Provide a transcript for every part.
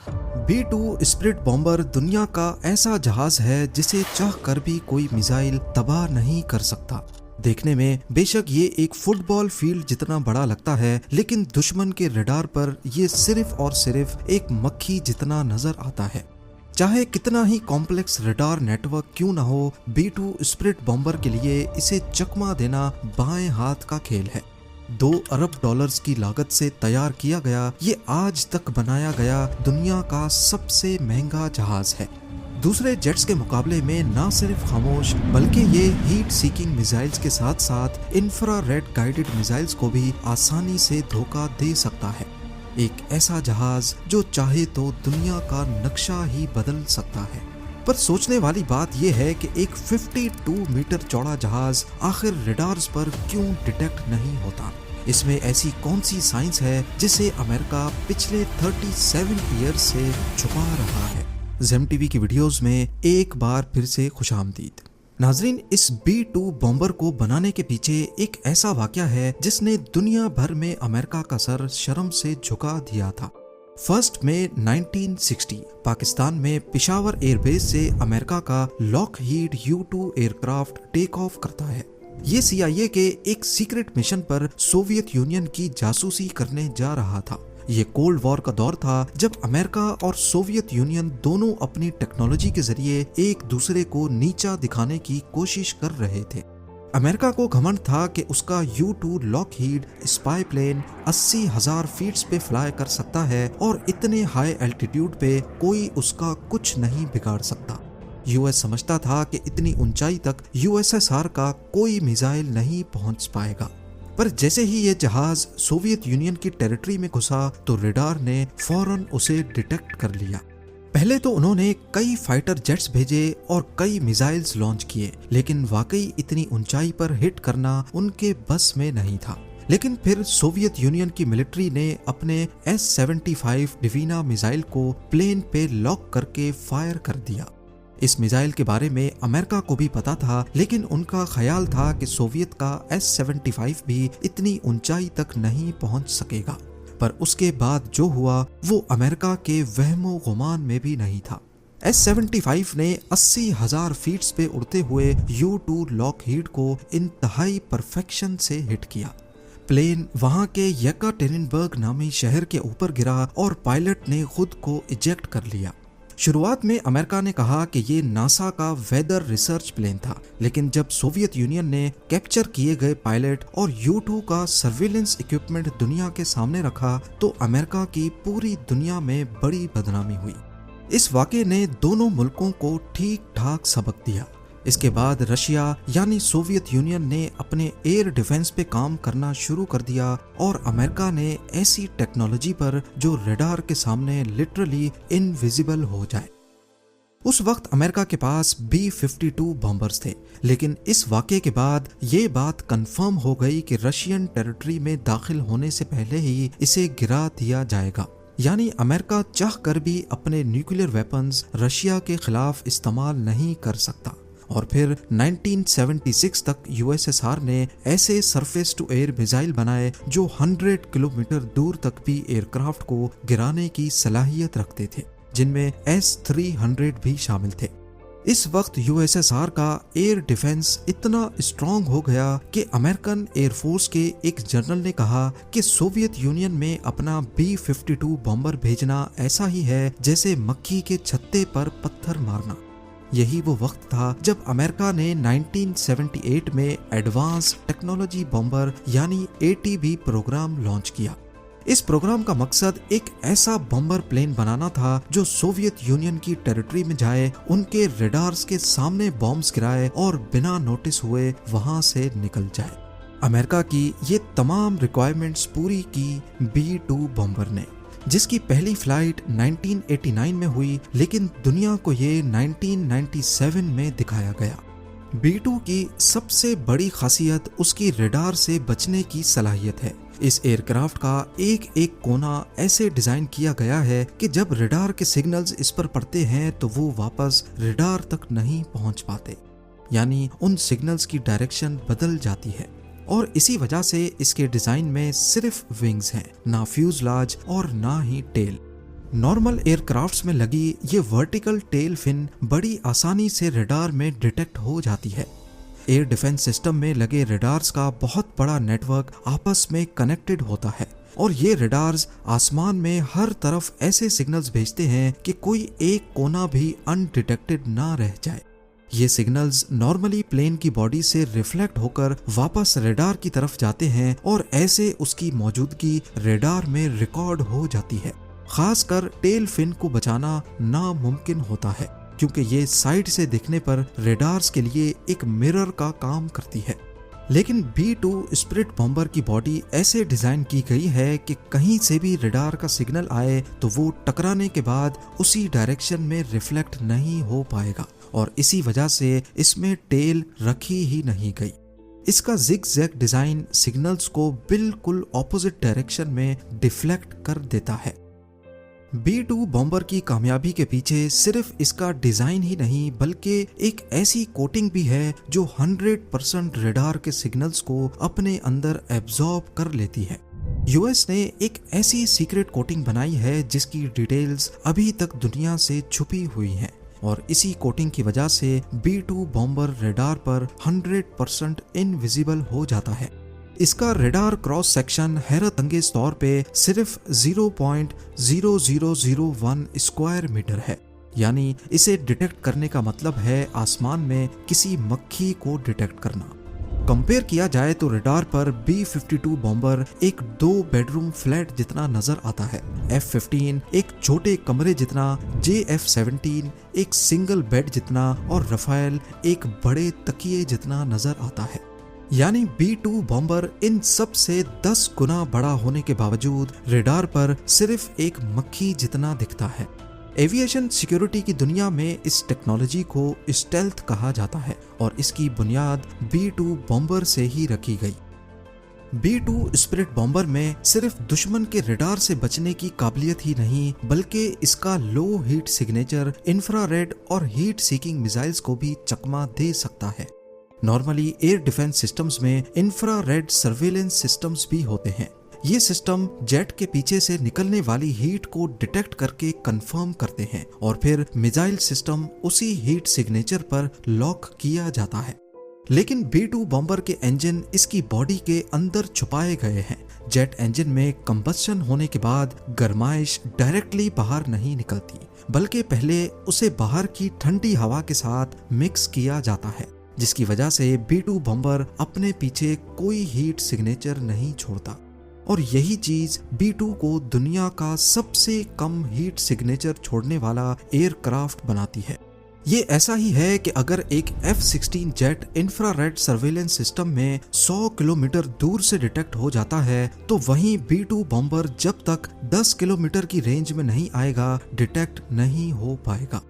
B-2 spirit bomber दुनिया का ऐसा जहाज है जिसे चाह कर भी कोई मिसाइल तबाह नहीं कर सकता। देखने में बेशक ये एक फुटबॉल फील्ड जितना बड़ा लगता है, लेकिन दुश्मन के रडार पर ये सिर्फ और सिर्फ एक मक्खी जितना नजर आता है। चाहे कितना ही कॉम्प्लेक्स रडार नेटवर्क क्यों न हो, B-2 स्पिरिट बॉम्बर के लिए इसे चकमा देना बाएं हाथ का खेल है। 2 अरब डॉलर्स की लागत से तैयार किया गया ये आज तक बनाया गया दुनिया का सबसे महंगा जहाज है। दूसरे जेट्स के मुकाबले में न सिर्फ खामोश बल्कि ये हीट सीकिंग मिसाइल्स के साथ साथ इंफ्रारेड गाइडेड मिसाइल्स को भी आसानी से धोखा दे सकता है। एक ऐसा जहाज जो चाहे तो दुनिया का नक्शा ही बदल सकता है। पर सोचने वाली बात यह है कि एक 52 मीटर चौड़ा जहाज आखिर रडार्स पर क्यों डिटेक्ट नहीं होता। इसमें ऐसी कौन सी साइंस है जिसे अमेरिका पिछले 37 ईयर से छुपा रहा है। ज़ेम टीवी की वीडियोस में एक बार फिर से खुशामदीद। नाजरीन, इस B-2 बॉम्बर को बनाने के पीछे एक ऐसा वाकया है जिसने दुनिया भर में अमेरिका का सर शर्म से झुका दिया था। 1 मई 1960 पाकिस्तान में पिशावर एयरबेस से अमेरिका का Lockheed U-2 aircraft take off करता है। ये CIA के एक सीक्रेट मिशन पर सोवियत यूनियन की जासूसी करने जा रहा था। ये कोल्ड वॉर का दौर था जब अमेरिका और सोवियत यूनियन दोनों अपनी टेक्नोलॉजी के जरिए एक दूसरे को नीचा दिखाने की कोशिश कर रहे थे। अमेरिका को घमंड था कि उसका U-2 Lockheed spy plane 80,000 feets पे फ्लाई कर सकता है और इतने हाई एल्टीट्यूड पे कोई उसका कुछ नहीं बिगाड़ सकता। यूएस समझता था कि इतनी ऊंचाई तक USSR का कोई मिसाइल नहीं पहुंच पाएगा। पर जैसे ही ये जहाज सोवियत यूनियन की टेरिटरी में घुसा तो रडार ने फौरन उसे डिटेक्ट कर लिया। पहले तो उन्होंने कई फाइटर जेट्स भेजे और कई मिसाइल्स लॉन्च किए, लेकिन वाकई इतनी ऊंचाई पर हिट करना उनके बस में नहीं था। लेकिन फिर सोवियत यूनियन की मिलिट्री ने अपने S-75 डिवीना मिसाइल को प्लेन पे लॉक करके फायर कर दिया। इस मिसाइल के बारे में अमेरिका को भी पता था, लेकिन उनका ख्याल था कि सोवियत का S-75 भी इतनी ऊंचाई तक नहीं पहुंच सकेगा। पर उसके बाद जो हुआ वो अमेरिका के वहमो गुमान में भी नहीं था। S-75 ने 80,000 फीट्स पे उड़ते हुए U-2 लॉकहीड को इंतहाई परफेक्शन से हिट किया। प्लेन वहां के येकाटेरिनबर्ग नामी शहर के ऊपर गिरा और पायलट ने खुद को इजेक्ट कर लिया। शुरुआत में अमेरिका ने कहा कि ये नासा का वेदर रिसर्च प्लेन था, लेकिन जब सोवियत यूनियन ने कैप्चर किए गए पायलट और U-2 का सर्विलेंस इक्विपमेंट दुनिया के सामने रखा तो अमेरिका की पूरी दुनिया में बड़ी बदनामी हुई। इस वाक़े ने दोनों मुल्कों को ठीक ठाक सबक दिया। इसके बाद रशिया यानी सोवियत यूनियन ने अपने एयर डिफेंस पे काम करना शुरू कर दिया और अमेरिका ने ऐसी टेक्नोलॉजी पर जो रडार के सामने लिटरली इनविजिबल हो जाए। उस वक्त अमेरिका के पास B-52 बॉम्बर्स थे, लेकिन इस वाक़े के बाद ये बात कंफर्म हो गई कि रशियन टेरिटरी में दाखिल होने से पहले ही इसे गिरा दिया जाएगा। यानी अमेरिका चाह कर भी अपने न्यूक्लियर वेपन्स रशिया के खिलाफ इस्तेमाल नहीं कर सकता। और फिर 1976 तक USSR ने ऐसे सरफेस टू एयर मिसाइल बनाए जो 100 किलोमीटर दूर तक भी एयरक्राफ्ट को गिराने की सलाहियत रखते थे, जिनमें S-300 भी शामिल थे। इस वक्त USSR का एयर डिफेंस इतना स्ट्रॉन्ग हो गया कि अमेरिकन एयरफोर्स के एक जनरल ने कहा कि सोवियत यूनियन में अपना B-52 बॉम्बर भेजना ऐसा ही है जैसे मक्खी के छत्ते पर पत्थर मारना। यही वो वक्त था जब अमेरिका ने 1978 में एडवांस टेक्नोलॉजी बॉम्बर यानी ATB प्रोग्राम लॉन्च किया। इस प्रोग्राम का मकसद एक ऐसा बॉम्बर प्लेन बनाना था जो सोवियत यूनियन की टेरिटरी में जाए, उनके रडार्स के सामने बॉम्ब्स गिराए और बिना नोटिस हुए वहां से निकल जाए। अमेरिका की ये तमाम रिक्वायरमेंट्स पूरी की B-2 बॉम्बर ने, जिसकी पहली फ्लाइट 1989 में हुई, लेकिन दुनिया को ये 1997 में दिखाया गया। B-2 की सबसे बड़ी खासियत उसकी रडार से बचने की सलाहियत है। इस एयरक्राफ्ट का एक एक कोना ऐसे डिजाइन किया गया है कि जब रडार के सिग्नल्स इस पर पड़ते हैं तो वो वापस रडार तक नहीं पहुंच पाते, यानी उन सिग्नल्स की डायरेक्शन बदल जाती है। और इसी वजह से इसके डिजाइन में सिर्फ विंग्स हैं, ना फ्यूजलाज और ना ही टेल। नॉर्मल एयरक्राफ्ट्स में लगी ये वर्टिकल टेल फिन बड़ी आसानी से रडार में डिटेक्ट हो जाती है। एयर डिफेंस सिस्टम में लगे रडार्स का बहुत बड़ा नेटवर्क आपस में कनेक्टेड होता है और ये रडार्स आसमान में हर तरफ ऐसे सिग्नल्स भेजते हैं कि कोई एक कोना भी अनडिटेक्टेड ना रह जाए। ये सिग्नल्स नॉर्मली प्लेन की बॉडी से रिफ्लेक्ट होकर वापस रडार की तरफ जाते हैं और ऐसे उसकी मौजूदगी रडार में रिकॉर्ड हो जाती है। खासकर टेल फिन को बचाना नामुमकिन होता है क्योंकि ये साइड से दिखने पर रडार्स के लिए एक मिरर का काम करती है। लेकिन B-2 स्पिरिट बॉम्बर की बॉडी ऐसे डिजाइन की गई है कि कहीं से भी रडार का सिग्नल आए तो वो टकराने के बाद उसी डायरेक्शन में रिफ्लेक्ट नहीं हो पाएगा और इसी वजह से इसमें टेल रखी ही नहीं गई। इसका जिग-जैग डिजाइन सिग्नल्स को बिल्कुल ऑपोजिट डायरेक्शन में डिफ्लेक्ट कर देता है। B-2 बॉम्बर की कामयाबी के पीछे सिर्फ इसका डिजाइन ही नहीं बल्कि एक ऐसी कोटिंग भी है जो 100% रडार के सिग्नल्स को अपने अंदर एब्जॉर्ब कर लेती है। यूएस ने एक ऐसी सीक्रेट कोटिंग बनाई है जिसकी डिटेल्स अभी तक दुनिया से छुपी हुई हैं और इसी कोटिंग की वजह से B-2 बॉम्बर रडार पर 100% इनविजिबल हो जाता है। इसका रडार क्रॉस सेक्शन हैरत अंगेज तौर पे सिर्फ 0.0001 स्क्वायर मीटर है, यानी इसे डिटेक्ट करने का मतलब है आसमान में किसी मक्खी को डिटेक्ट करना। कंपेयर किया जाए तो रडार पर B-52 बॉम्बर एक 2 बेडरूम फ्लैट जितना नजर आता है, F-15 एक छोटे कमरे जितना, JF-17 एक सिंगल बेड जितना और रफाएल एक बड़े तकिए जितना नजर आता है। यानी B-2 बॉम्बर इन सब से 10 गुना बड़ा होने के बावजूद रडार पर सिर्फ एक मक्खी जितना दिखता है। एविएशन सिक्योरिटी की दुनिया में इस टेक्नोलॉजी को स्टेल्थ कहा जाता है और इसकी बुनियाद B-2 बॉम्बर से ही रखी गई। B-2 स्पिरिट बॉम्बर में सिर्फ दुश्मन के रडार से बचने की काबिलियत ही नहीं बल्कि इसका लो हीट सिग्नेचर इंफ्रारेड और हीट सीकिंग मिसाइल्स को भी चकमा दे सकता है। नॉर्मली एयर डिफेंस सिस्टम्स में इंफ्रारेड सर्वेलेंस सिस्टम्स भी होते हैं। ये सिस्टम जेट के पीछे से निकलने वाली हीट को डिटेक्ट करके कंफर्म करते हैं और फिर मिसाइल सिस्टम उसी हीट सिग्नेचर पर लॉक किया जाता है। लेकिन B-2 बॉम्बर के इंजन इसकी बॉडी के अंदर छुपाए गए हैं। जेट इंजन में कंबस्शन होने के बाद गर्माइश डायरेक्टली बाहर नहीं निकलती बल्कि पहले उसे बाहर की ठंडी हवा के साथ मिक्स किया जाता है, जिसकी वजह से B-2 बॉम्बर अपने पीछे कोई हीट सिग्नेचर नहीं छोड़ता और यही चीज B-2 को दुनिया का सबसे कम हीट सिग्नेचर छोड़ने वाला एयरक्राफ्ट बनाती है। ये ऐसा ही है कि अगर एक F-16 jet infrared surveillance system में 100 किलोमीटर दूर से डिटेक्ट हो जाता है तो वहीं B-2 बॉम्बर जब तक 10 किलोमीटर की रेंज में नहीं आएगा डिटेक्ट नहीं हो पाएगा।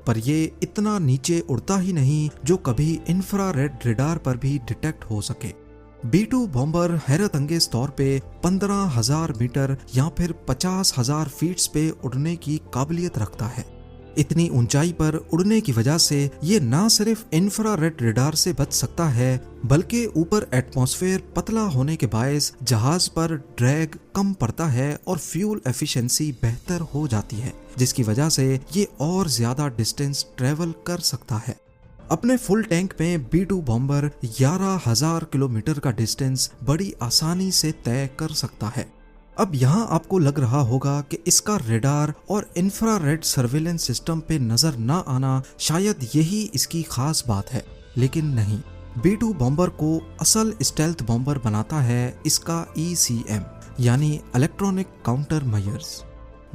पर ये इतना नीचे उड़ता ही नहीं जो कभी इंफ्रारेड रडार पर भी डिटेक्ट हो सके। B-2 बॉम्बर हैरत अंगेज तौर पे 15,000 मीटर या फिर 50,000 फीट्स पे उड़ने की काबिलियत रखता है। इतनी ऊंचाई पर उड़ने की वजह से ये ना सिर्फ इंफ्रारेड रडार से बच सकता है बल्कि ऊपर एटमॉस्फेयर पतला होने के बायस जहाज पर ड्रैग कम पड़ता है और फ्यूल एफिशिएंसी बेहतर हो जाती है, जिसकी वजह से ये और ज्यादा डिस्टेंस ट्रेवल कर सकता है। अपने फुल टैंक में B-2 बॉम्बर 11,000 किलोमीटर का डिस्टेंस बड़ी आसानी से तय कर सकता है। अब यहाँ आपको लग रहा होगा कि इसका रडार और इंफ्रारेड सर्वेलेंस सिस्टम पे नजर ना आना शायद यही इसकी खास बात है, लेकिन नहीं। B-2 बॉम्बर को असल स्टेल्थ बॉम्बर बनाता है इसका ECM यानी इलेक्ट्रॉनिक काउंटर मेजर्स।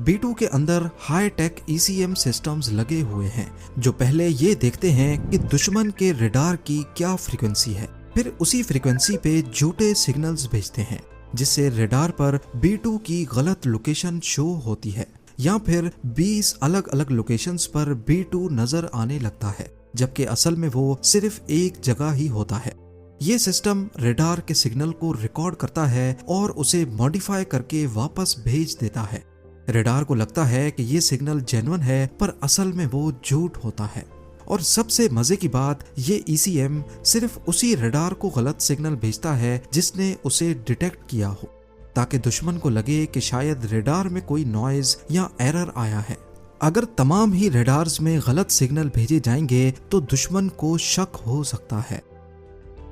B-2 के अंदर हाई टेक ECM सिस्टम्स लगे हुए हैं जो पहले ये देखते हैं कि दुश्मन के रडार की क्या फ्रीक्वेंसी है, फिर उसी फ्रीक्वेंसी पे झूठे सिग्नल्स भेजते हैं जिससे रडार पर B-2 की गलत लोकेशन शो होती है या फिर 20 अलग अलग लोकेशंस पर B-2 नजर आने लगता है, जबकि असल में वो सिर्फ एक जगह ही होता है। ये सिस्टम रडार के सिग्नल को रिकॉर्ड करता है और उसे मॉडिफाई करके वापस भेज देता है। रडार को लगता है कि ये सिग्नल जेन्युइन है पर असल में वो झूठ होता है। और सबसे मजे की बात, ये ECM सिर्फ उसी रडार को गलत सिग्नल भेजता है जिसने उसे डिटेक्ट किया हो। ताकि दुश्मन को लगे कि शायद रेडार में कोई नॉइज या एरर आया है। अगर तमाम ही रेडार्स में गलत सिग्नल भेजे जाएंगे तो दुश्मन को शक हो सकता है।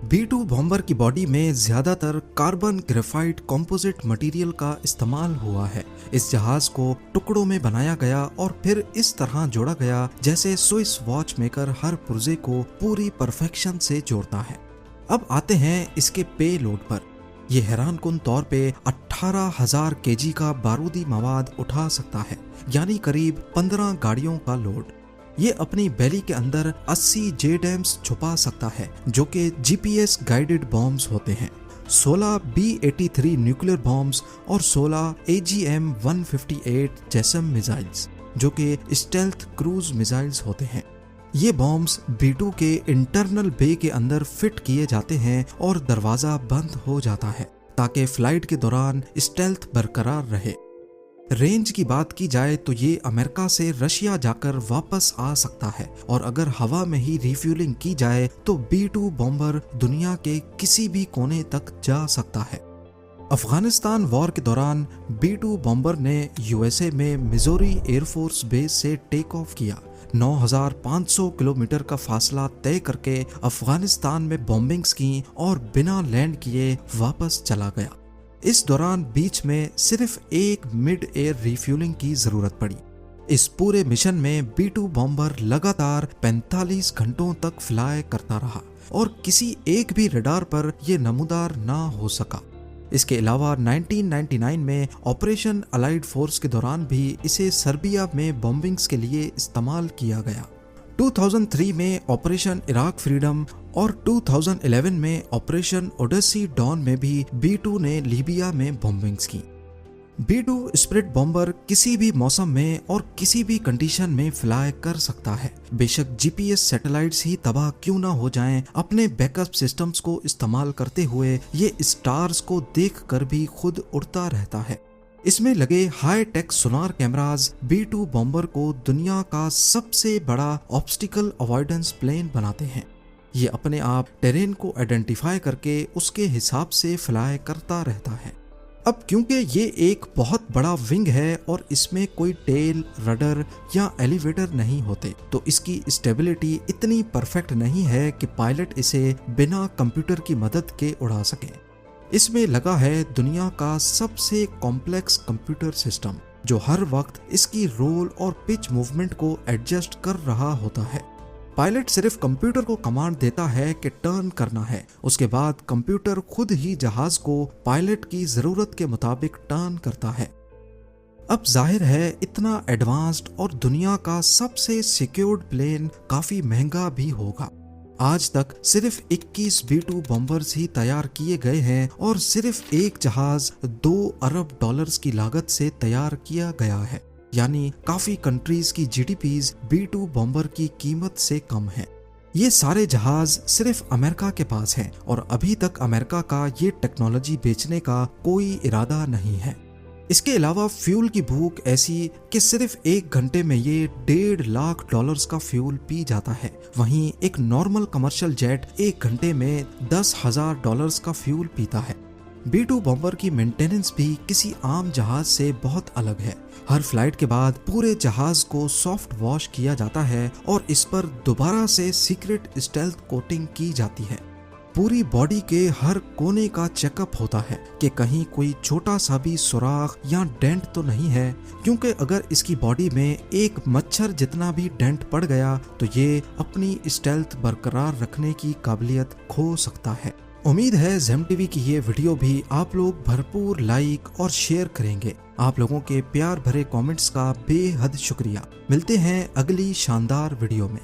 B-2 बॉम्बर की बॉडी में ज्यादातर कार्बन ग्रेफाइट कंपोजिट मटेरियल का इस्तेमाल हुआ है। इस जहाज को टुकड़ों में बनाया गया और फिर इस तरह जोड़ा गया जैसे स्विस वॉच मेकर हर पुर्जे को पूरी परफेक्शन से जोड़ता है। अब आते हैं इसके पे लोड पर। यह हैरानकुन तौर पे 18,000 केजी का बारूदी मवाद उठा सकता है, यानी करीब 15 गाड़ियों का लोड। ये अपनी बेली के अंदर 80 JDAMs छुपा सकता है, जो कि GPS गाइडेड बॉम्ब्स होते हैं, 16 B-83 न्यूक्लियर बॉम्ब्स और 16 AGM-158 जैसम मिसाइल्स, जो कि स्टेल्थ क्रूज मिसाइल्स होते हैं। ये बॉम्ब्स B-2 के इंटरनल बे के अंदर फिट किए जाते हैं और दरवाजा बंद हो जाता है ताकि फ्लाइट के दौरान स्टेल्थ बरकरार रहे। रेंज की बात की जाए तो ये अमेरिका से रशिया जाकर वापस आ सकता है और अगर हवा में ही रिफ्यूलिंग की जाए तो B-2 बॉम्बर दुनिया के किसी भी कोने तक जा सकता है। अफगानिस्तान वॉर के दौरान B-2 बॉम्बर ने USA में मिजोरी एयरफोर्स बेस से टेक ऑफ किया। 9,500 किलोमीटर का फासला तय करके अफगानिस्तान में बॉम्बिंग्स की और बिना लैंड किए वापस चला गया। इस दौरान बीच में सिर्फ एक मिड एयर रिफ्यूलिंग की जरूरत पड़ी। इस पूरे मिशन में B-2 बॉम्बर लगातार 45 घंटों तक फ्लाई करता रहा और किसी एक भी रडार पर यह नमूदार ना हो सका। इसके अलावा 1999 में ऑपरेशन अलाइड फोर्स के दौरान भी इसे सर्बिया में बॉम्बिंग्स के लिए इस्तेमाल किया गया। 2003 में ऑपरेशन इराक फ्रीडम और 2011 में ऑपरेशन ओडेसी डॉन में भी B-2 ने लीबिया में बॉम्बिंग्स की। B-2 स्प्रिट बॉम्बर किसी भी मौसम में और किसी भी कंडीशन में फ्लाई कर सकता है। बेशक GPS सैटेलाइट्स ही तबाह क्यों ना हो जाएं, अपने बैकअप सिस्टम्स को इस्तेमाल करते हुए ये स्टार्स को देखकर भी खुद उड़ता रहता है। इसमें लगे हाई टेक सोनार कैमराज B-2 बॉम्बर को दुनिया का सबसे बड़ा ऑब्स्टिकल अवॉइडेंस प्लेन बनाते हैं। ये अपने आप टेरेन को आइडेंटिफाई करके उसके हिसाब से फ्लाई करता रहता है। अब क्योंकि ये एक बहुत बड़ा विंग है और इसमें कोई टेल, रडर या एलिवेटर नहीं होते, तो इसकी स्टेबिलिटी इतनी परफेक्ट नहीं है कि पायलट इसे बिना कंप्यूटर की मदद के उड़ा सके। इसमें लगा है दुनिया का सबसे कॉम्प्लेक्स कंप्यूटर सिस्टम, जो हर वक्त इसकी रोल और पिच मूवमेंट को एडजस्ट कर रहा होता है। पायलट सिर्फ कंप्यूटर को कमांड देता है कि टर्न करना है, उसके बाद कंप्यूटर खुद ही जहाज को पायलट की जरूरत के मुताबिक टर्न करता है। अब जाहिर है इतना एडवांस्ड और दुनिया का सबसे सिक्योर्ड प्लेन काफी महंगा भी होगा। आज तक सिर्फ 21 B-2 बॉम्बर्स ही तैयार किए गए हैं और सिर्फ एक जहाज $2 अरब की लागत से तैयार किया गया है, यानी काफी कंट्रीज की GDPs B-2 बॉम्बर की कीमत से कम है। ये सारे जहाज सिर्फ अमेरिका के पास हैं और अभी तक अमेरिका का ये टेक्नोलॉजी बेचने का कोई इरादा नहीं है। इसके अलावा फ्यूल की भूख ऐसी कि सिर्फ 1 घंटे में ये $1.5 लाख का फ्यूल पी जाता है। वहीं एक नॉर्मल कमर्शियल जेट 1 घंटे में $10,000 का फ्यूल पीता है। B-2 बॉम्बर की मेंटेनेंस भी किसी आम जहाज से बहुत अलग है। हर फ्लाइट के बाद पूरे जहाज को सॉफ्ट वॉश किया जाता है और इस पर दोबारा से सीक्रेट स्टेल्थ कोटिंग की जाती है। पूरी बॉडी के हर कोने का चेकअप होता है कि कहीं कोई छोटा सा भी सुराख या डेंट तो नहीं है, क्योंकि अगर इसकी बॉडी में एक मच्छर जितना भी डेंट पड़ गया तो ये अपनी स्टेल्थ बरकरार रखने की काबिलियत खो सकता है। उम्मीद है ज़ेम टीवी की ये वीडियो भी आप लोग भरपूर लाइक और शेयर करेंगे। आप लोगों के प्यार भरे कमेंट्स का बेहद शुक्रिया। मिलते हैं अगली शानदार वीडियो में।